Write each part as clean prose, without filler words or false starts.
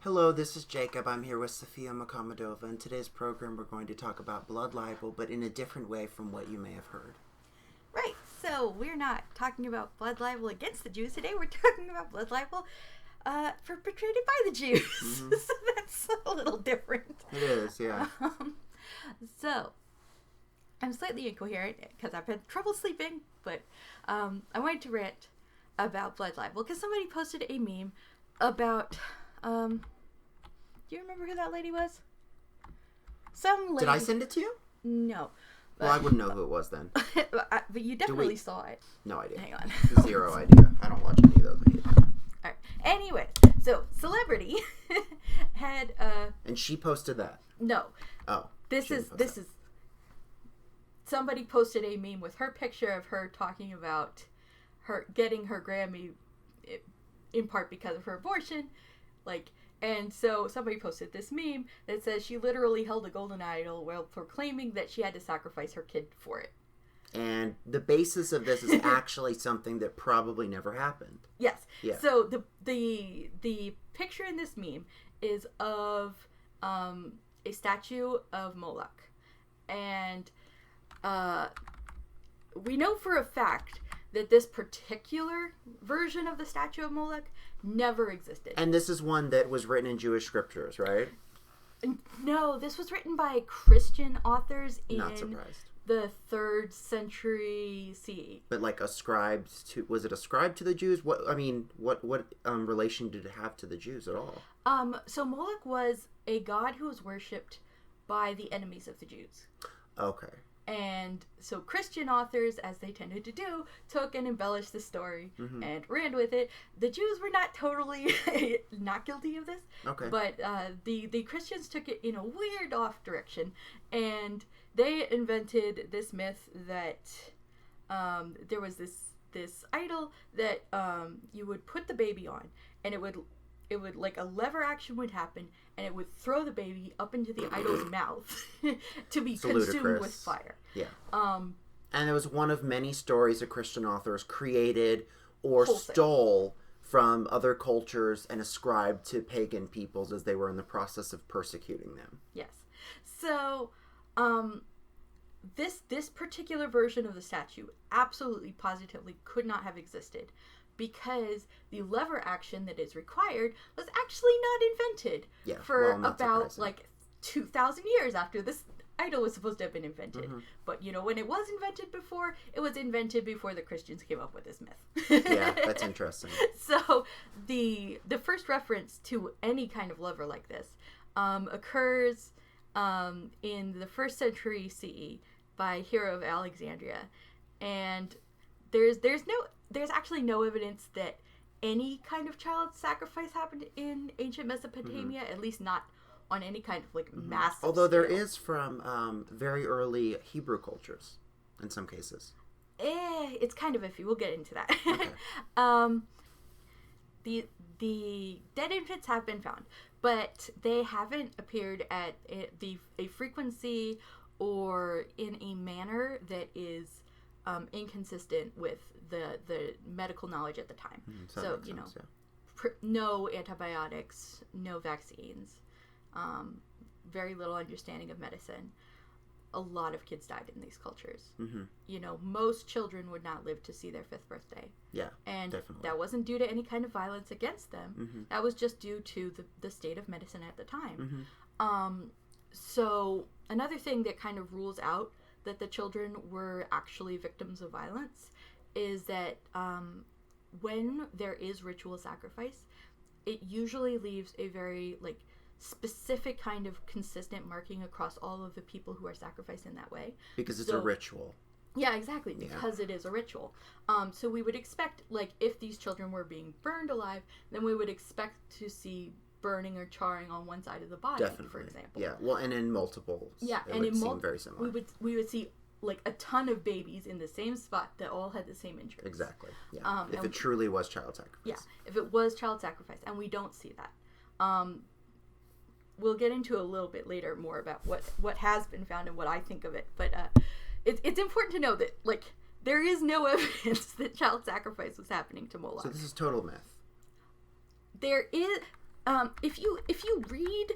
Hello, this is Jacob. I'm here with Sofia Makamadova. In today's program, we're going to talk about blood libel, but in a different way from what you may have heard. Right, so we're not talking about blood libel against the Jews today. We're talking about blood libel perpetrated by the Jews. Mm-hmm. So that's a little different. It is, yeah. So, I'm slightly incoherent because I've had trouble sleeping, but I wanted to rant about blood libel because somebody posted a meme about... do you remember who that lady was? Some lady. Did I send it to you? No. Well, I wouldn't know who it was then. But you definitely saw it. No idea. Hang on. Zero idea. I don't watch any of those. Alright. Anyway, so Celebrity had And she posted that? No. Oh. This is somebody posted a meme with her picture of her talking about her getting her Grammy in part because of her abortion. And so somebody posted this meme that says she literally held a golden idol while proclaiming that she had to sacrifice her kid for it. And the basis of this is actually something that probably never happened. Yes. Yeah. So the picture in this meme is of a statue of Moloch. And we know for a fact that this particular version of the statue of Moloch never existed. And this is one that was written in Jewish scriptures, right? No, this was written by Christian authors in the 3rd century CE. But was it ascribed to the Jews? What relation did it have to the Jews at all? So Moloch was a god who was worshipped by the enemies of the Jews. Okay. And so Christian authors, as they tended to do, took and embellished the story and ran with it. The Jews were not totally not guilty of this. Okay. But the Christians took it in a weird off direction. And they invented this myth that there was this idol that you would put the baby on, and it would like a lever action would happen, and it would throw the baby up into the idol's mouth to be consumed with fire. Yeah. And it was one of many stories that Christian authors created or stole from other cultures and ascribed to pagan peoples as they were in the process of persecuting them. Yes. So, this particular version of the statue absolutely positively could not have existed, because the lever action that is required was actually not invented for about 2,000 years after this idol was supposed to have been invented. Mm-hmm. But when it was invented before, it was invented before the Christians came up with this myth. Yeah, that's interesting. So the first reference to any kind of lever like this occurs in the 1st century CE by Hero of Alexandria, and there's actually no evidence that any kind of child sacrifice happened in ancient Mesopotamia, at least not on any kind of massive Although scale. There is from very early Hebrew cultures in some cases. It's kind of iffy. We'll get into that. Okay. The dead infants have been found, but they haven't appeared at a frequency or in a manner that is inconsistent with the medical knowledge at the time. So no antibiotics, no vaccines, very little understanding of medicine. A lot of kids died in these cultures. Most children would not live to see their 5th birthday. Yeah, and definitely. That wasn't due to any kind of violence against them. That was just due to the state of medicine at the time. So another thing that kind of rules out that the children were actually victims of violence is that when there is ritual sacrifice, it usually leaves a very specific kind of consistent marking across all of the people who are sacrificed in that way. Because it's a ritual. Yeah, exactly. Because it is a ritual. So we would expect, if these children were being burned alive, then we would expect to see burning or charring on one side of the body, for example. Yeah, well, and in multiple. Yeah, and it would seem very similar. We would see a ton of babies in the same spot that all had the same injuries. Exactly. Yeah. If it truly was child sacrifice. Yeah, if it was child sacrifice, and we don't see that. We'll get into a little bit later more about what has been found and what I think of it, but it's important to know that there is no evidence that child sacrifice was happening to Moloch. So this is total myth. There is If you read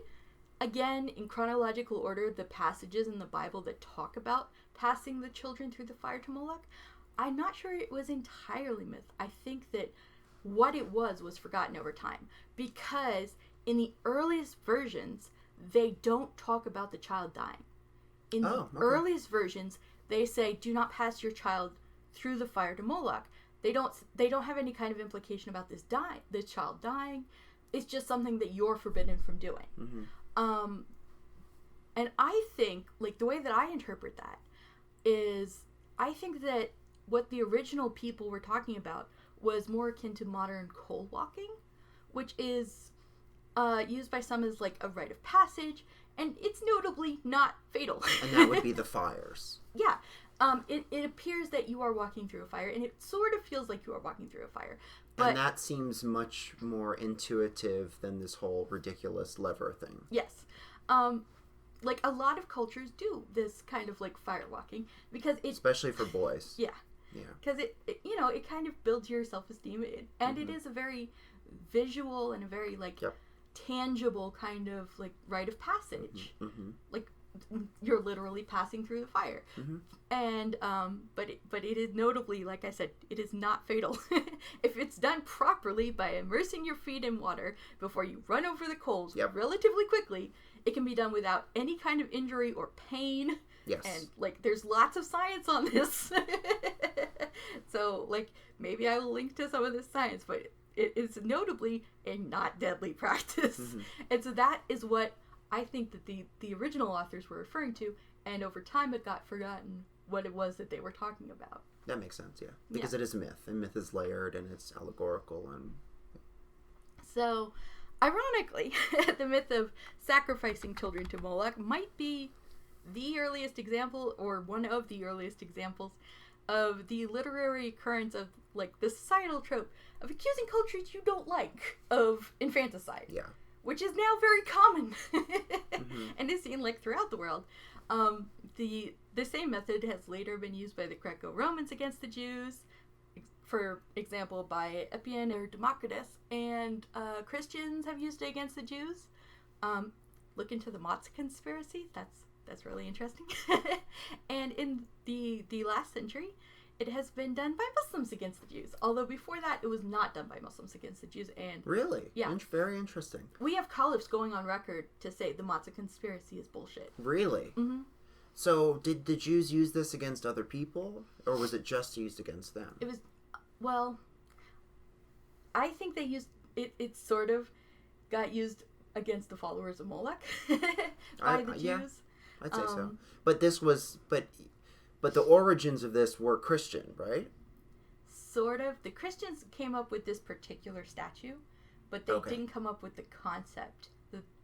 again in chronological order the passages in the Bible that talk about passing the children through the fire to Moloch, I'm not sure it was entirely myth. I think that what it was forgotten over time, because in the earliest versions they don't talk about the child dying. In the earliest versions, they say, "Do not pass your child through the fire to Moloch." They don't have any kind of implication about this child dying. It's just something that you're forbidden from doing. Mm-hmm. And I think, like, the way that I interpret that is, I think that what the original people were talking about was more akin to modern coal walking, which is used by some as like a rite of passage, and it's notably not fatal. And that would be the fires. Yeah. It appears that you are walking through a fire, and it sort of feels like you are walking through a fire. But, and that seems much more intuitive than this whole ridiculous lever thing. Yes. Like, a lot of cultures do this kind of, like, fire walking, because it... Especially for boys. Yeah. Yeah. Because it kind of builds your self-esteem, and it is a very visual and a very, like, tangible kind of, like, rite of passage. Mm-hmm. Like, you're literally passing through the fire. Mm-hmm. And but it is notably, like I said, it is not fatal. If it's done properly by immersing your feet in water before you run over the coals relatively quickly, it can be done without any kind of injury or pain. Yes. And like, there's lots of science on this. So like, maybe I will link to some of this science, but it is notably a not deadly practice. Mm-hmm. And so that is what I think that the original authors were referring to, and over time it got forgotten what it was that they were talking about. That makes sense, yeah. Because it is myth, and myth is layered, and it's allegorical. And so, ironically, the myth of sacrificing children to Moloch might be the earliest example, or one of the earliest examples, of the literary occurrence of, like, the societal trope of accusing cultures you don't like of infanticide. Yeah. Which is now very common and is seen, like, throughout the world. The same method has later been used by the Greco-Romans against the Jews, for example, by Epion or Democritus, and Christians have used it against the Jews. Look into the Matzah conspiracy. That's really interesting. And in the last century, it has been done by Muslims against the Jews. Although before that, it was not done by Muslims against the Jews. And really? Yeah. Very interesting. We have caliphs going on record to say the Matzah conspiracy is bullshit. Really? Mm-hmm. So, did the Jews use this against other people? Or was it just used against them? It was, well, I think they used, it sort of got used against the followers of Moloch by the Jews. Yeah, I'd say so. But this was, but the origins of this were Christian, right? Sort of. The Christians came up with this particular statue, but they didn't come up with the concept.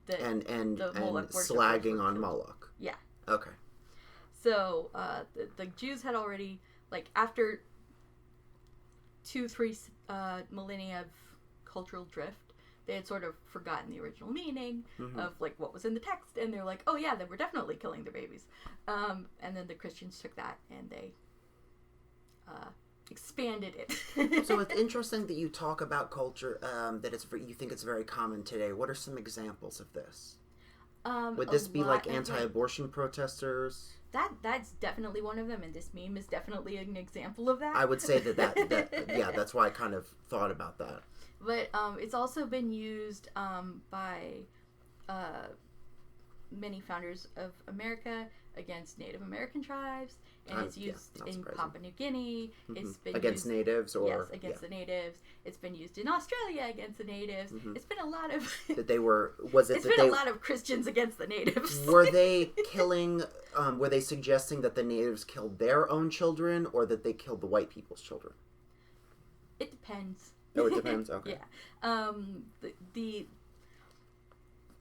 And slagging on Moloch. Yeah. Okay. So the Jews had already, like, after 2-3 millennia of cultural drift, they had sort of forgotten the original meaning of, like, what was in the text, and they're like, oh yeah, they were definitely killing their babies. And then the Christians took that and they expanded it. So it's interesting that you talk about culture, that you think it's very common today. What are some examples of this? Would this be like anti-abortion protesters? That's definitely one of them, and this meme is definitely an example of that. I would say that yeah, that's why I kind of thought about that. But it's also been used by many founders of America against Native American tribes, and it's used in Papua New Guinea. It's been against used, natives, or yes, against the natives. It's been used in Australia against the natives. It's been a lot of that they were. Was it? It's been a lot of Christians against the natives. Were they killing? Were they suggesting that the natives killed their own children, or that they killed the white people's children? It depends. Oh, it depends. Okay. Yeah.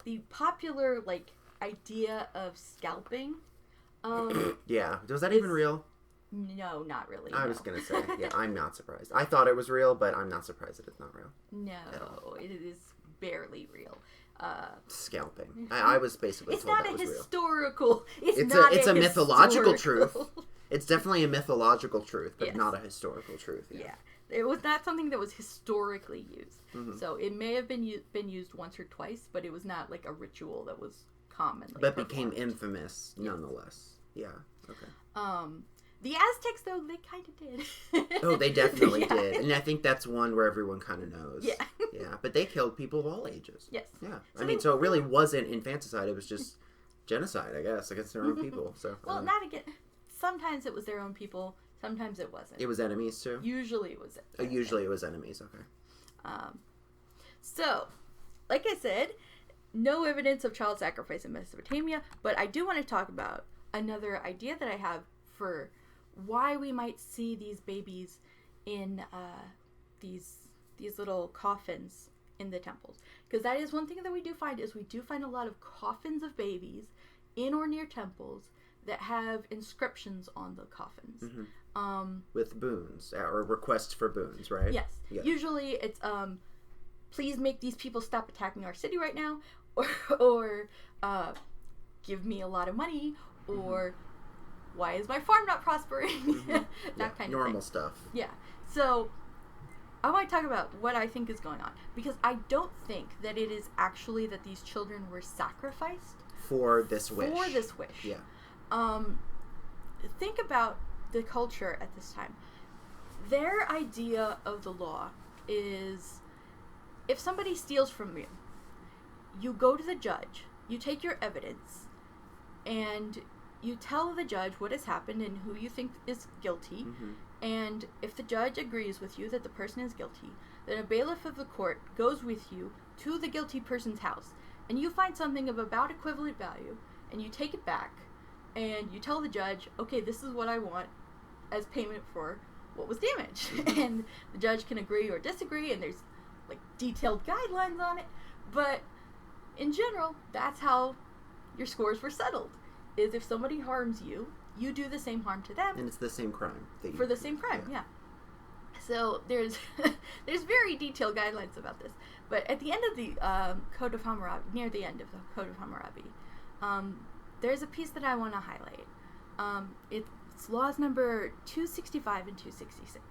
The popular, like, idea of scalping. Yeah. Was that even real? No, not really. I was gonna say, yeah, I'm not surprised. I thought it was real, but I'm not surprised that it's not real. No, it is barely real. Scalping. I was basically told that was real. It's a mythological truth. It's definitely a mythological truth, but not a historical truth. Yeah. It was not something that was historically used. Mm-hmm. So it may have been used once or twice, but it was not like a ritual that was common. But became infamous nonetheless. Yeah. Okay. The Aztecs, though, they kind of did. Oh, they definitely did. And I think that's one where everyone kind of knows. Yeah. Yeah. But they killed people of all ages. Yes. Yeah. So it really wasn't infanticide. It was just genocide, I guess, against their own people. So. Well, not again. Sometimes it was their own people. Sometimes it wasn't. It was enemies, too? Usually it was. Usually it was enemies, okay. So, like I said, no evidence of child sacrifice in Mesopotamia, but I do want to talk about another idea that I have for why we might see these babies in these little coffins in the temples. Because that is one thing that we do find, is we do find a lot of coffins of babies in or near temples that have inscriptions on the coffins. Mm-hmm. With boons, or requests for boons, right? Yes. Yeah. Usually it's, please make these people stop attacking our city right now, or give me a lot of money, or why is my farm not prospering? Mm-hmm. That kind of normal stuff. Yeah. So I want to talk about what I think is going on, because I don't think that it is actually that these children were sacrificed for this wish. Yeah. Think about the culture at this time. Their idea of the law is, if somebody steals from you, you go to the judge, you take your evidence, and you tell the judge what has happened and who you think is guilty. Mm-hmm. And if the judge agrees with you that the person is guilty, then a bailiff of the court goes with you to the guilty person's house, and you find something of about equivalent value, and you take it back, and you tell the judge, okay, this is what I want as payment for what was damaged. Mm-hmm. And the judge can agree or disagree, and there's like detailed guidelines on it. But in general, that's how your scores were settled. Is if somebody harms you, you do the same harm to them. And it's the same crime. For the same crime, yeah. So there's very detailed guidelines about this. But at the end of the Code of Hammurabi, near the end of the Code of Hammurabi, there's a piece that I want to highlight. It's laws number 265 and 266.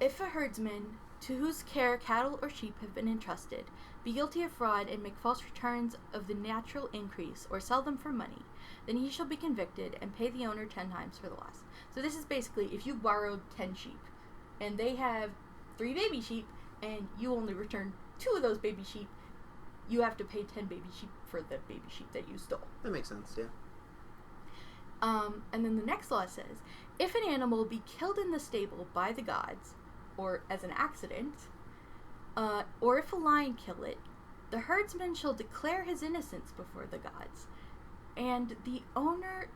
If a herdsman to whose care cattle or sheep have been entrusted be guilty of fraud and make false returns of the natural increase or sell them for money, then he shall be convicted and pay the owner 10 times for the loss. So this is basically, if you borrowed 10 sheep and they have 3 baby sheep and you only return 2 of those baby sheep, you have to pay 10 baby sheep for the baby sheep that you stole. That makes sense, yeah. And then the next law says, if an animal be killed in the stable by the gods, or as an accident, or if a lion kill it, the herdsman shall declare his innocence before the gods, and the owner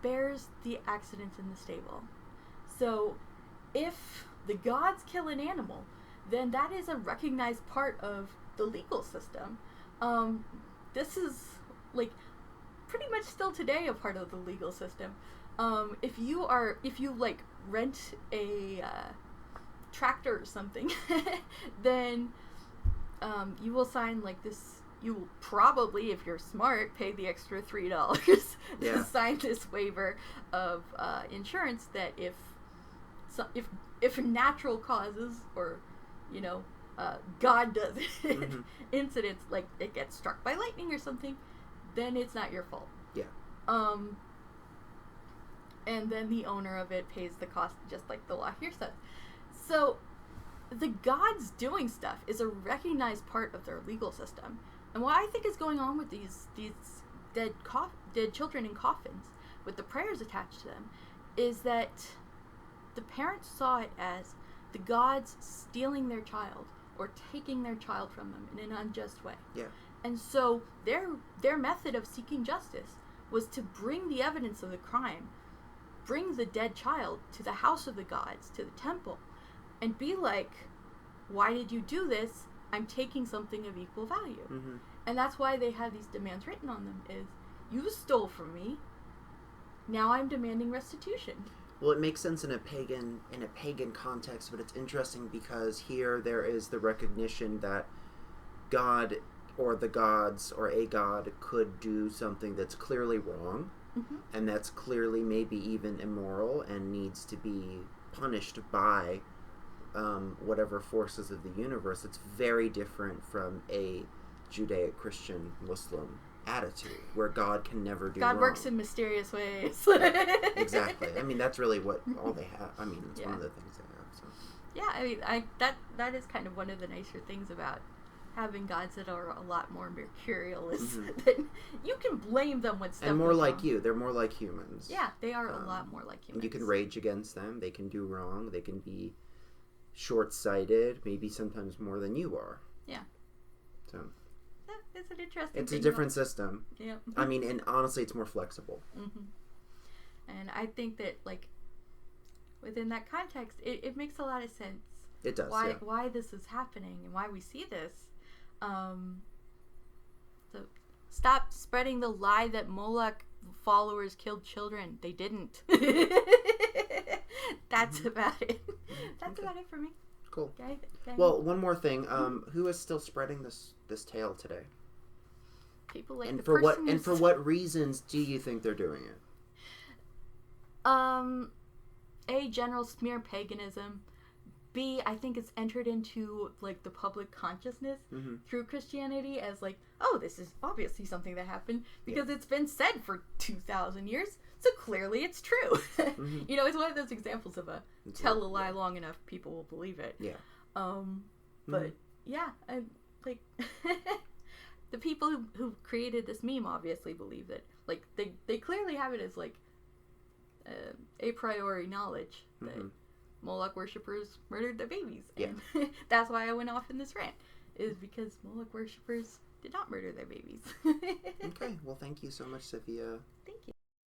bears the accident in the stable. So, if the gods kill an animal, then that is a recognized part of the legal system. This is, like, pretty much still today a part of the legal system. If you rent a tractor or something, then you will sign like this. You will probably, if you're smart, pay the extra $3 to sign this waiver of insurance that if natural causes or God does it, mm-hmm. incidents like it gets struck by lightning or something, then it's not your fault. Yeah. And then the owner of it pays the cost, just like the law here says. So, the gods doing stuff is a recognized part of their legal system. And what I think is going on with these dead children in coffins, with the prayers attached to them, is that the parents saw it as the gods stealing their child or taking their child from them in an unjust way. Yeah. And so their method of seeking justice was to bring the evidence of the crime, bring the dead child to the house of the gods, to the temple, and be like, why did you do this? I'm taking something of equal value. Mm-hmm. And that's why they have these demands written on them is, you stole from me, now I'm demanding restitution. Well, it makes sense in a pagan context, but it's interesting because here there is the recognition that God or the gods or a god could do something that's clearly wrong, mm-hmm. and that's clearly maybe even immoral and needs to be punished by whatever forces of the universe, it's very different from a Judeo-Christian Muslim attitude where God can never do God wrong. works in mysterious ways. Exactly. I mean, that's really what all they have. I mean, it's one of the things they have. So. Yeah, I mean, that is kind of one of the nicer things about having gods that are a lot more mercurial is that you can blame them when stuff and more like wrong. you. They're more like humans. Yeah, they are a lot more like humans. You can rage against them. They can do wrong. They can be short-sighted, maybe sometimes more than you are. Yeah. So. It's an interesting It's a different system. Yeah. I mean, and honestly, it's more flexible. And I think that, like, within that context, it makes a lot of sense. It does, why this is happening and why we see this. So stop spreading the lie that Moloch followers killed children. They didn't. That's about it. That's about it for me. Cool. Okay. Well, one more thing. Who is still spreading this tale today? People like and the for what person and for what reasons do you think they're doing it? A, general smear paganism. B, I think it's entered into like the public consciousness through Christianity as like, oh, this is obviously something that happened because it's been said for 2,000 years, so clearly it's true. You know, it's one of those examples of tell a lie long enough, people will believe it. Yeah. But yeah, like the people who created this meme obviously believe it. Like they clearly have it as like a priori knowledge that Moloch worshippers murdered their babies. And that's why I went off in this rant, is because Moloch worshippers did not murder their babies. Okay, well, thank you so much, Sophia. Thank you.